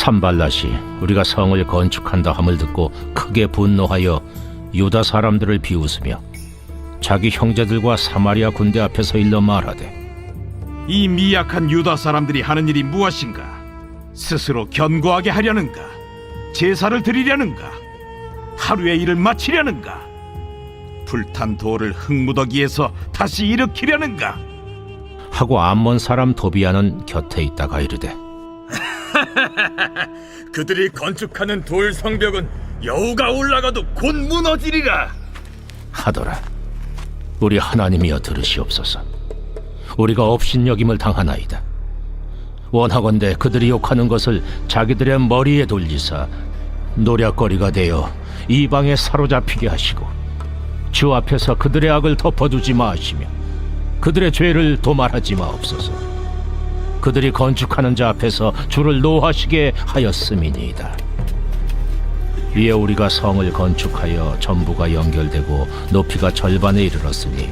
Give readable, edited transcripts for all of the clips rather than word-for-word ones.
산발랏이 우리가 성을 건축한다 함을 듣고 크게 분노하여 유다 사람들을 비웃으며 자기 형제들과 사마리아 군대 앞에서 일러 말하되, 이 미약한 유다 사람들이 하는 일이 무엇인가? 스스로 견고하게 하려는가? 제사를 드리려는가? 하루의 일을 마치려는가? 불탄 돌을 흙무더기에서 다시 일으키려는가? 하고 암몬 사람 도비아는 곁에 있다가 이르되, 그들이 건축하는 돌 성벽은 여우가 올라가도 곧 무너지리라 하더라. 우리 하나님이여 들으시옵소서. 우리가 업신여김을 당하나이다. 원하건대 그들이 욕하는 것을 자기들의 머리에 돌리사 노략거리가 되어 이방에 사로잡히게 하시고 주 앞에서 그들의 악을 덮어두지 마시며 그들의 죄를 도말하지 마옵소서. 그들이 건축하는 자 앞에서 주를 노하시게 하였음이니이다. 이에 우리가 성을 건축하여 전부가 연결되고 높이가 절반에 이르렀으니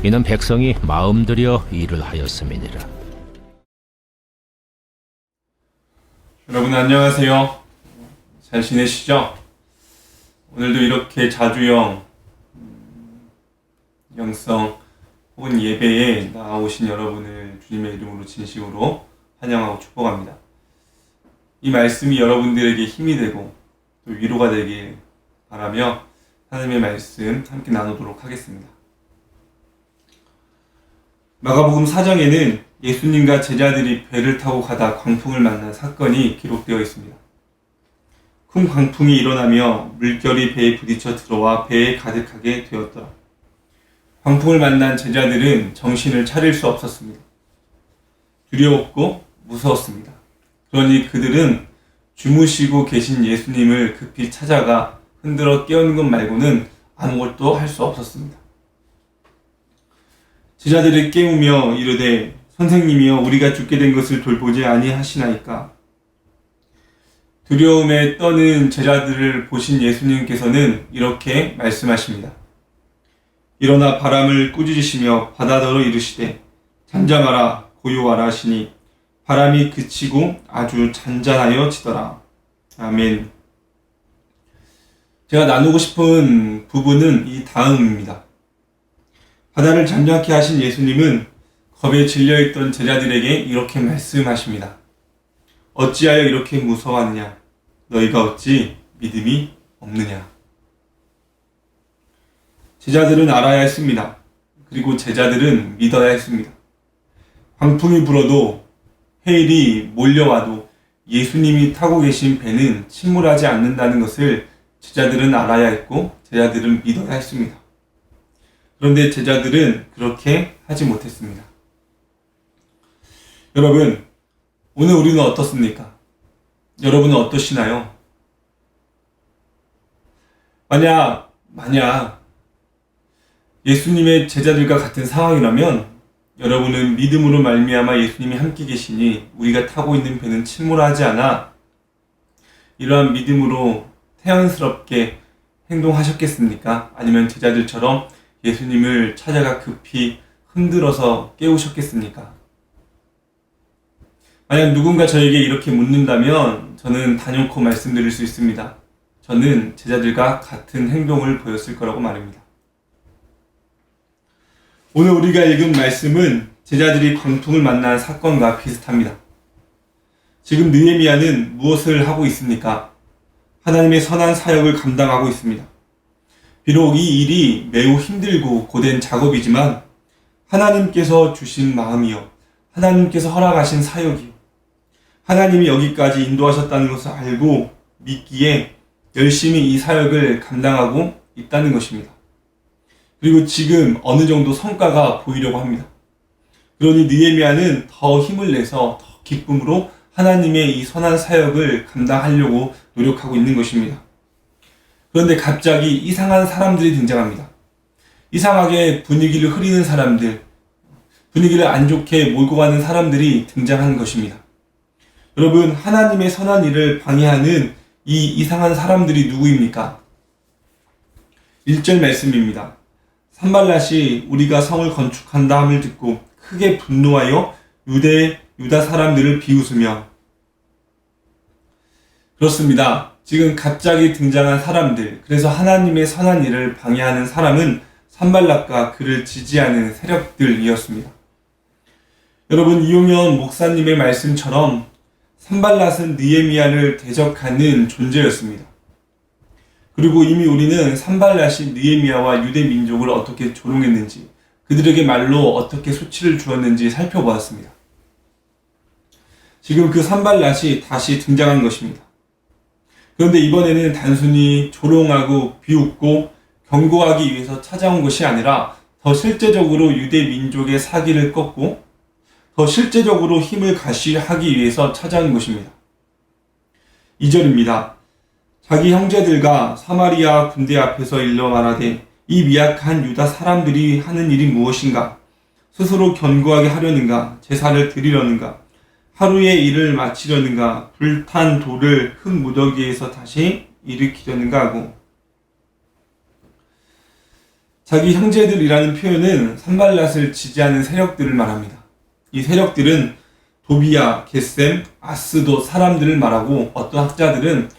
이는 백성이 마음 들여 일을 하였음이니라. 여러분 안녕하세요. 잘 지내시죠? 오늘도 이렇게 자주형 영성 혹은 예배에 나오신 여러분을 주님의 이름으로 진심으로 환영하고 축복합니다. 이 말씀이 여러분들에게 힘이 되고 또 위로가 되길 바라며 하나님의 말씀 함께 나누도록 하겠습니다. 마가복음 4장에는 예수님과 제자들이 배를 타고 가다 광풍을 만난 사건이 기록되어 있습니다. 큰 광풍이 일어나며 물결이 배에 부딪혀 들어와 배에 가득하게 되었더라. 광풍을 만난 제자들은 정신을 차릴 수 없었습니다. 두려웠고 무서웠습니다. 그러니 그들은 주무시고 계신 예수님을 급히 찾아가 흔들어 깨우는 것 말고는 아무것도 할 수 없었습니다. 제자들을 깨우며 이르되, 선생님이여, 우리가 죽게 된 것을 돌보지 아니하시나이까? 두려움에 떠는 제자들을 보신 예수님께서는 이렇게 말씀하십니다. 일어나 바람을 꾸짖으시며 바다더러 이르시되, 잠잠하라, 고요하라 하시니 바람이 그치고 아주 잔잔하여 지더라. 아멘. 제가 나누고 싶은 부분은 이 다음입니다. 바다를 잠잠케 하신 예수님은 겁에 질려있던 제자들에게 이렇게 말씀하십니다. 어찌하여 이렇게 무서워하느냐? 너희가 어찌 믿음이 없느냐? 제자들은 알아야 했습니다. 그리고 제자들은 믿어야 했습니다. 광풍이 불어도 해일이 몰려와도 예수님이 타고 계신 배는 침몰하지 않는다는 것을 제자들은 알아야 했고 제자들은 믿어야 했습니다. 그런데 제자들은 그렇게 하지 못했습니다. 여러분, 오늘 우리는 어떻습니까? 여러분은 어떠시나요? 만약 예수님의 제자들과 같은 상황이라면 여러분은 믿음으로 말미암아 예수님이 함께 계시니 우리가 타고 있는 배는 침몰하지 않아 이러한 믿음으로 태연스럽게 행동하셨겠습니까? 아니면 제자들처럼 예수님을 찾아가 급히 흔들어서 깨우셨겠습니까? 만약 누군가 저에게 이렇게 묻는다면 저는 단연코 말씀드릴 수 있습니다. 저는 제자들과 같은 행동을 보였을 거라고 말입니다. 오늘 우리가 읽은 말씀은 제자들이 광풍을 만난 사건과 비슷합니다. 지금 느헤미야는 무엇을 하고 있습니까? 하나님의 선한 사역을 감당하고 있습니다. 비록 이 일이 매우 힘들고 고된 작업이지만 하나님께서 주신 마음이요, 하나님께서 허락하신 사역이요, 하나님이 여기까지 인도하셨다는 것을 알고 믿기에 열심히 이 사역을 감당하고 있다는 것입니다. 그리고 지금 어느 정도 성과가 보이려고 합니다. 그러니 느헤미야는 더 힘을 내서 더 기쁨으로 하나님의 이 선한 사역을 감당하려고 노력하고 있는 것입니다. 그런데 갑자기 이상한 사람들이 등장합니다. 이상하게 분위기를 흐리는 사람들, 분위기를 안 좋게 몰고 가는 사람들이 등장하는 것입니다. 여러분, 하나님의 선한 일을 방해하는 이 이상한 사람들이 누구입니까? 1절 말씀입니다. 산발랏이 우리가 성을 건축한다 함을 듣고 크게 분노하여 유다 사람들을 비웃으며, 그렇습니다. 지금 갑자기 등장한 사람들, 그래서 하나님의 선한 일을 방해하는 사람은 산발락과 그를 지지하는 세력들이었습니다. 여러분, 이용현 목사님의 말씀처럼 산발랏은 느헤미야를 대적하는 존재였습니다. 그리고 이미 우리는 산발랏이 느헤미야와 유대 민족을 어떻게 조롱했는지, 그들에게 말로 어떻게 소치를 주었는지 살펴보았습니다. 지금 그 산발랏이 다시 등장한 것입니다. 그런데 이번에는 단순히 조롱하고 비웃고 경고하기 위해서 찾아온 것이 아니라 더 실제적으로 유대 민족의 사기를 꺾고 더 실제적으로 힘을 가시하기 위해서 찾아온 것입니다. 2절입니다. 자기 형제들과 사마리아 군대 앞에서 일러 말하되 이 미약한 유다 사람들이 하는 일이 무엇인가? 스스로 견고하게 하려는가? 제사를 드리려는가? 하루의 일을 마치려는가? 불탄 돌을 흙 무더기에서 다시 일으키려는가 하고, 자기 형제들이라는 표현은 산발랏을 지지하는 세력들을 말합니다. 이 세력들은 도비야, 겟셈, 아스도 사람들을 말하고, 어떤 학자들은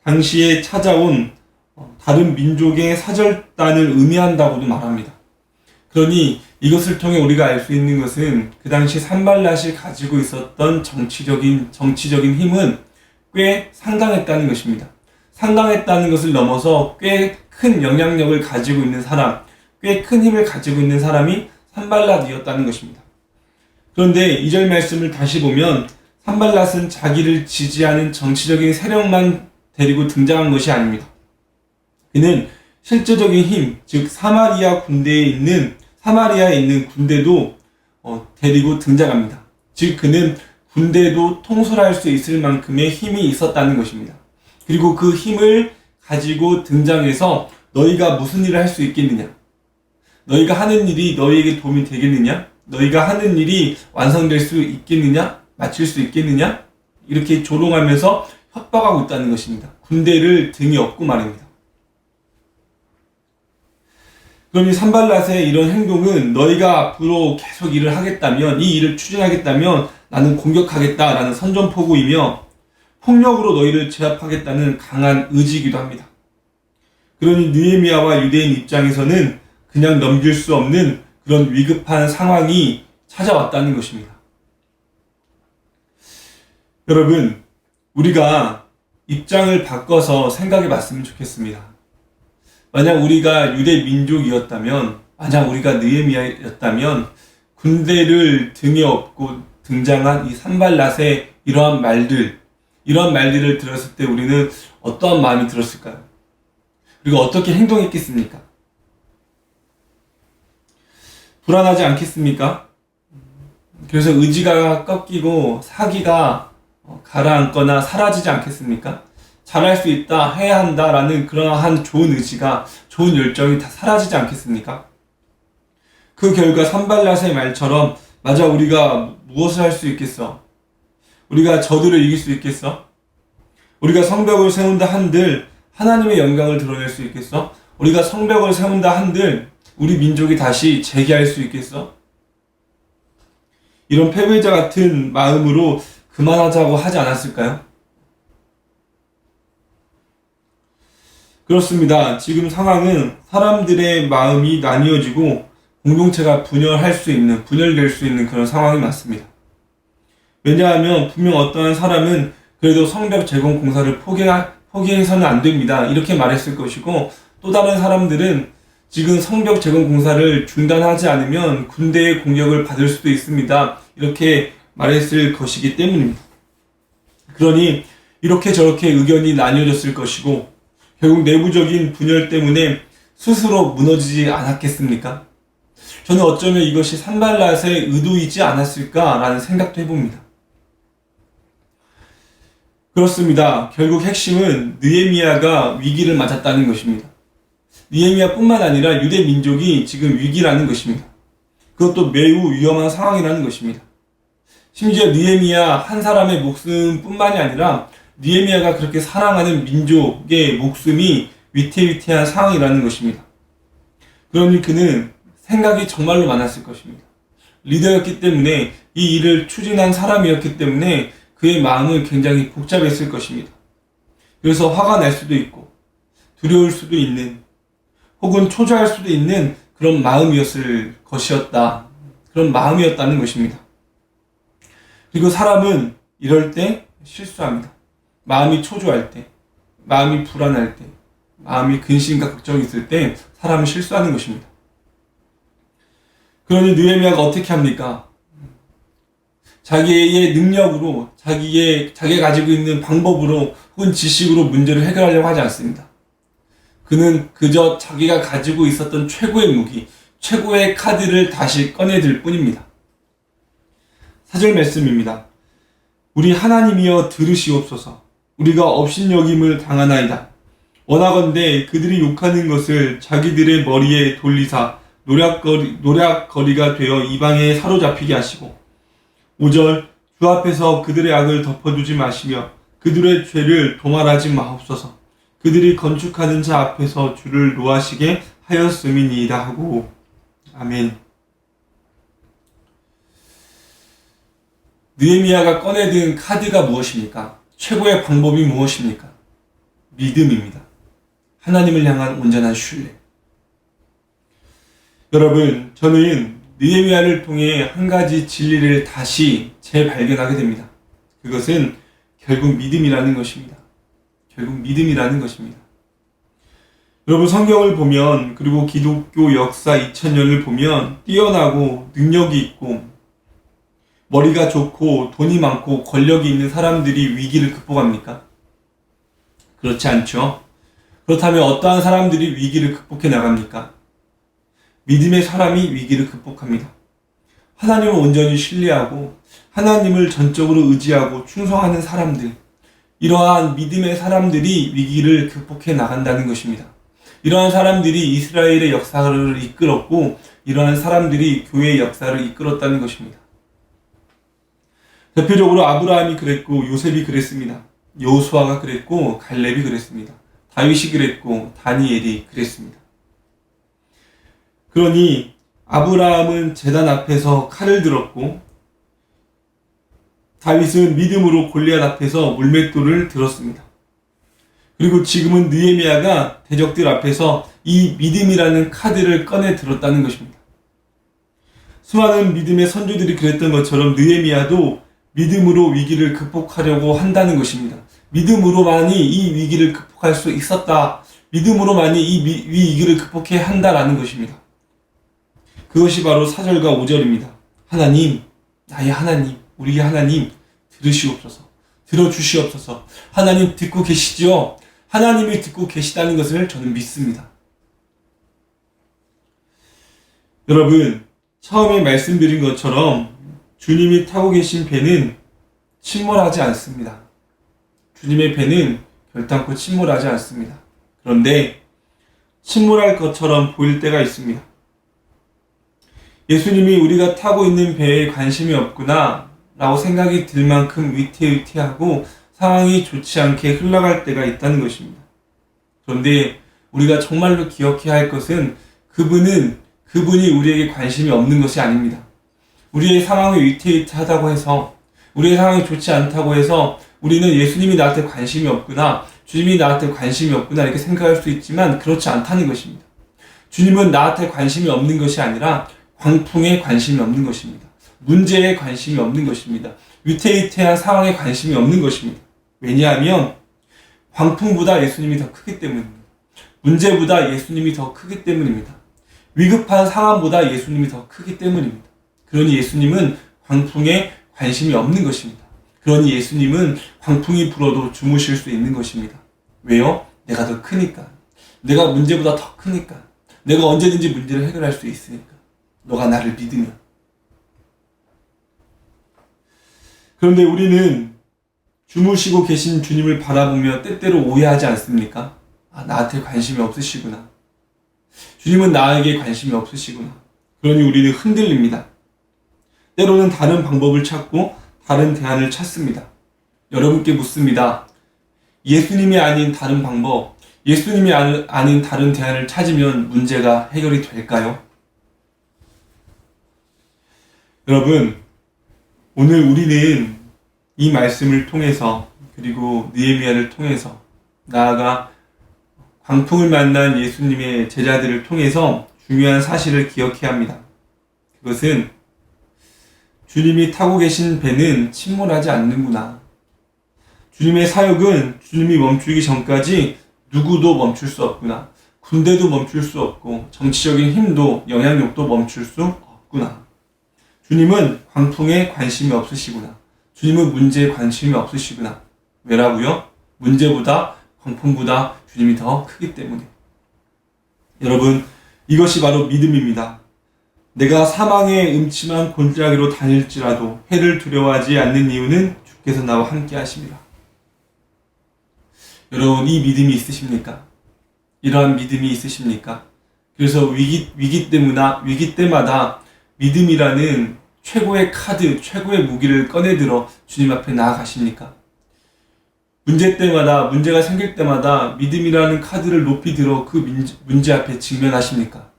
당시에 찾아온 다른 민족의 사절단을 의미한다고도 말합니다. 그러니 이것을 통해 우리가 알 수 있는 것은 그 당시 산발랏이 가지고 있었던 정치적인 힘은 꽤 상당했다는 것입니다. 상당했다는 것을 넘어서 꽤 큰 영향력을 가지고 있는 사람, 꽤 큰 힘을 가지고 있는 사람이 산발랏이었다는 것입니다. 그런데 2절 말씀을 다시 보면 산발랏은 자기를 지지하는 정치적인 세력만 데리고 등장한 것이 아닙니다. 그는 실제적인 힘, 즉 사마리아에 있는 군대도 데리고 등장합니다. 즉 그는 군대도 통솔할 수 있을 만큼의 힘이 있었다는 것입니다. 그리고 그 힘을 가지고 등장해서 너희가 무슨 일을 할 수 있겠느냐? 너희가 하는 일이 너희에게 도움이 되겠느냐? 너희가 하는 일이 완성될 수 있겠느냐? 마칠 수 있겠느냐? 이렇게 조롱하면서 협박하고 있다는 것입니다. 군대를 등에 업고 말입니다. 그럼 이 산발랏의 이런 행동은 너희가 앞으로 계속 일을 하겠다면, 이 일을 추진하겠다면 나는 공격하겠다라는 선전포고이며 폭력으로 너희를 제압하겠다는 강한 의지이기도 합니다. 그러니 느헤미야와 유대인 입장에서는 그냥 넘길 수 없는 그런 위급한 상황이 찾아왔다는 것입니다. 여러분, 우리가 입장을 바꿔서 생각해 봤으면 좋겠습니다. 만약 우리가 유대 민족이었다면, 만약 우리가 느헤미야였다면 군대를 등에 업고 등장한 이 산발랏의 이러한 말들을 들었을 때 우리는 어떠한 마음이 들었을까요? 그리고 어떻게 행동했겠습니까? 불안하지 않겠습니까? 그래서 의지가 꺾이고 사기가 가라앉거나 사라지지 않겠습니까? 잘할 수 있다, 해야 한다라는 그러한 좋은 의지가, 좋은 열정이 다 사라지지 않겠습니까? 그 결과 산발랏의 말처럼, 맞아, 우리가 무엇을 할 수 있겠어? 우리가 저들을 이길 수 있겠어? 우리가 성벽을 세운다 한들 하나님의 영광을 드러낼 수 있겠어? 우리가 성벽을 세운다 한들 우리 민족이 다시 재기할 수 있겠어? 이런 패배자 같은 마음으로 그만하자고 하지 않았을까요? 그렇습니다. 지금 상황은 사람들의 마음이 나뉘어지고 공동체가 분열될 수 있는 그런 상황이 맞습니다. 왜냐하면 분명 어떠한 사람은 그래도 성벽 제공 공사를 포기해서는 안 됩니다, 이렇게 말했을 것이고, 또 다른 사람들은 지금 성벽 제공 공사를 중단하지 않으면 군대의 공격을 받을 수도 있습니다, 이렇게 말했을 것이기 때문입니다. 그러니 이렇게 저렇게 의견이 나뉘어졌을 것이고 결국 내부적인 분열 때문에 스스로 무너지지 않았겠습니까? 저는 어쩌면 이것이 산발랏의 의도이지 않았을까라는 생각도 해봅니다. 그렇습니다. 결국 핵심은 느헤미야가 위기를 맞았다는 것입니다. 느헤미야뿐만 아니라 유대 민족이 지금 위기라는 것입니다. 그것도 매우 위험한 상황이라는 것입니다. 심지어 느헤미야 한 사람의 목숨뿐만이 아니라 느헤미야가 그렇게 사랑하는 민족의 목숨이 위태위태한 상황이라는 것입니다. 그러니 그는 생각이 정말로 많았을 것입니다. 리더였기 때문에, 이 일을 추진한 사람이었기 때문에 그의 마음은 굉장히 복잡했을 것입니다. 그래서 화가 날 수도 있고 두려울 수도 있는 혹은 초조할 수도 있는 그런 마음이었을 것이었다. 그런 마음이었다는 것입니다. 그리고 사람은 이럴 때 실수합니다. 마음이 초조할 때, 마음이 불안할 때, 마음이 근심과 걱정이 있을 때 사람은 실수하는 것입니다. 그러니 느헤미야가 어떻게 합니까? 자기의 능력으로, 자기가 가지고 있는 방법으로 혹은 지식으로 문제를 해결하려고 하지 않습니다. 그는 그저 자기가 가지고 있었던 최고의 무기, 최고의 카드를 다시 꺼내들 뿐입니다. 4절 말씀입니다. 우리 하나님이여 들으시옵소서. 우리가 업신여김을 당하나이다. 원하건대 그들이 욕하는 것을 자기들의 머리에 돌리사 노략거리가 되어 이방에 사로잡히게 하시고 5절 주 앞에서 그들의 악을 덮어두지 마시며 그들의 죄를 도말하지 마옵소서. 그들이 건축하는 자 앞에서 주를 노하시게 하였음이니이다 하고 아멘. 느헤미야가 꺼내든 카드가 무엇입니까? 최고의 방법이 무엇입니까? 믿음입니다. 하나님을 향한 온전한 신뢰. 여러분, 저는 느헤미야를 통해 한 가지 진리를 다시 재발견하게 됩니다. 그것은 결국 믿음이라는 것입니다. 결국 믿음이라는 것입니다. 여러분, 성경을 보면, 그리고 기독교 역사 2000년을 보면 뛰어나고 능력이 있고 머리가 좋고 돈이 많고 권력이 있는 사람들이 위기를 극복합니까? 그렇지 않죠. 그렇다면 어떠한 사람들이 위기를 극복해 나갑니까? 믿음의 사람이 위기를 극복합니다. 하나님을 온전히 신뢰하고 하나님을 전적으로 의지하고 충성하는 사람들, 이러한 믿음의 사람들이 위기를 극복해 나간다는 것입니다. 이러한 사람들이 이스라엘의 역사를 이끌었고 이러한 사람들이 교회의 역사를 이끌었다는 것입니다. 대표적으로 아브라함이 그랬고 요셉이 그랬습니다. 여호수아가 그랬고 갈렙이 그랬습니다. 다윗이 그랬고 다니엘이 그랬습니다. 그러니 아브라함은 제단 앞에서 칼을 들었고 다윗은 믿음으로 골리앗 앞에서 물맷돌을 들었습니다. 그리고 지금은 느헤미야가 대적들 앞에서 이 믿음이라는 카드를 꺼내 들었다는 것입니다. 수많은 믿음의 선조들이 그랬던 것처럼 느헤미야도 믿음으로 위기를 극복하려고 한다는 것입니다. 믿음으로만이 이 위기를 극복할 수 있었다. 믿음으로만이 이 위기를 극복해야 한다라는 것입니다. 그것이 바로 4절과 5절입니다. 하나님, 나의 하나님, 우리의 하나님 들으시옵소서. 들어주시옵소서. 하나님 듣고 계시죠? 하나님이 듣고 계시다는 것을 저는 믿습니다. 여러분, 처음에 말씀드린 것처럼 주님이 타고 계신 배는 침몰하지 않습니다. 주님의 배는 결단코 침몰하지 않습니다. 그런데 침몰할 것처럼 보일 때가 있습니다. 예수님이 우리가 타고 있는 배에 관심이 없구나 라고 생각이 들 만큼 위태위태하고 상황이 좋지 않게 흘러갈 때가 있다는 것입니다. 그런데 우리가 정말로 기억해야 할 것은 그분이 우리에게 관심이 없는 것이 아닙니다. 우리의 상황이 위태위태하다고 해서, 우리의 상황이 좋지 않다고 해서 우리는 예수님이 나한테 관심이 없구나, 주님이 나한테 관심이 없구나 이렇게 생각할 수 있지만 그렇지 않다는 것입니다. 주님은 나한테 관심이 없는 것이 아니라 광풍에 관심이 없는 것입니다. 문제에 관심이 없는 것입니다. 위태위태한 상황에 관심이 없는 것입니다. 왜냐하면 광풍보다 예수님이 더 크기 때문입니다. 문제보다 예수님이 더 크기 때문입니다. 위급한 상황보다 예수님이 더 크기 때문입니다. 그러니 예수님은 광풍에 관심이 없는 것입니다. 그러니 예수님은 광풍이 불어도 주무실 수 있는 것입니다. 왜요? 내가 더 크니까. 내가 문제보다 더 크니까. 내가 언제든지 문제를 해결할 수 있으니까. 너가 나를 믿으면. 그런데 우리는 주무시고 계신 주님을 바라보며 때때로 오해하지 않습니까? 아, 나한테 관심이 없으시구나. 주님은 나에게 관심이 없으시구나. 그러니 우리는 흔들립니다. 때로는 다른 방법을 찾고 다른 대안을 찾습니다. 여러분께 묻습니다. 예수님이 아닌 다른 방법, 예수님이 아닌 다른 대안을 찾으면 문제가 해결이 될까요? 여러분, 오늘 우리는 이 말씀을 통해서 그리고 느헤미야를 통해서 나아가 광풍을 만난 예수님의 제자들을 통해서 중요한 사실을 기억해야 합니다. 그것은 주님이 타고 계신 배는 침몰하지 않는구나. 주님의 사역은 주님이 멈추기 전까지 누구도 멈출 수 없구나. 군대도 멈출 수 없고 정치적인 힘도 영향력도 멈출 수 없구나. 주님은 광풍에 관심이 없으시구나. 주님은 문제에 관심이 없으시구나. 왜라고요? 문제보다 광풍보다 주님이 더 크기 때문에. 여러분, 이것이 바로 믿음입니다. 내가 사망의 음침한 골짜기로 다닐지라도 해를 두려워하지 않는 이유는 주께서 나와 함께 하십니다. 여러분, 이 믿음이 있으십니까? 이러한 믿음이 있으십니까? 그래서 위기 때마다 믿음이라는 최고의 카드, 최고의 무기를 꺼내들어 주님 앞에 나아가십니까? 문제 때마다, 문제가 생길 때마다 믿음이라는 카드를 높이 들어 그 문제 앞에 직면하십니까?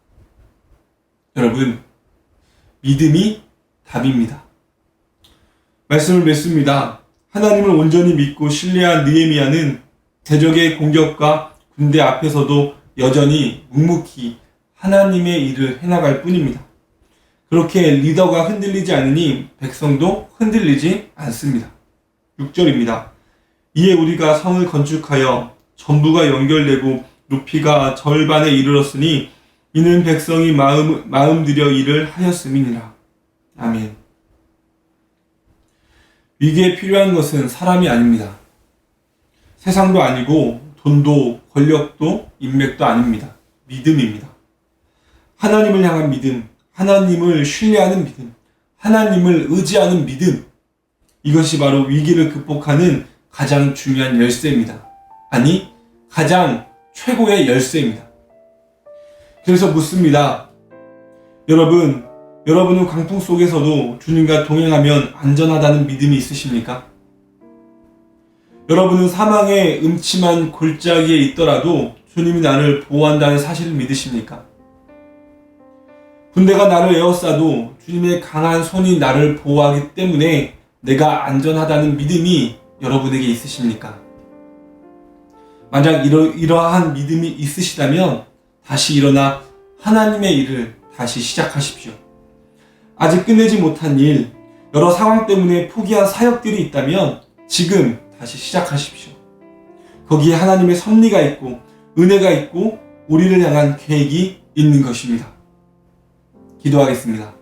여러분, 믿음이 답입니다. 말씀을 맺습니다. 하나님을 온전히 믿고 신뢰한 느헤미야는 대적의 공격과 군대 앞에서도 여전히 묵묵히 하나님의 일을 해나갈 뿐입니다. 그렇게 리더가 흔들리지 않으니 백성도 흔들리지 않습니다. 6절입니다. 이에 우리가 성을 건축하여 전부가 연결되고 높이가 절반에 이르렀으니 이는 백성이 마음 들여 일을 하였음이니라. 아멘. 위기에 필요한 것은 사람이 아닙니다. 세상도 아니고 돈도 권력도 인맥도 아닙니다. 믿음입니다. 하나님을 향한 믿음, 하나님을 신뢰하는 믿음, 하나님을 의지하는 믿음. 이것이 바로 위기를 극복하는 가장 중요한 열쇠입니다. 아니, 가장 최고의 열쇠입니다. 그래서 묻습니다. 여러분은 광풍 속에서도 주님과 동행하면 안전하다는 믿음이 있으십니까? 여러분은 사망의 음침한 골짜기에 있더라도 주님이 나를 보호한다는 사실을 믿으십니까? 군대가 나를 에워싸도 주님의 강한 손이 나를 보호하기 때문에 내가 안전하다는 믿음이 여러분에게 있으십니까? 만약 이러한 믿음이 있으시다면 다시 일어나 하나님의 일을 다시 시작하십시오. 아직 끝내지 못한 일, 여러 상황 때문에 포기한 사역들이 있다면 지금 다시 시작하십시오. 거기에 하나님의 섭리가 있고 은혜가 있고 우리를 향한 계획이 있는 것입니다. 기도하겠습니다.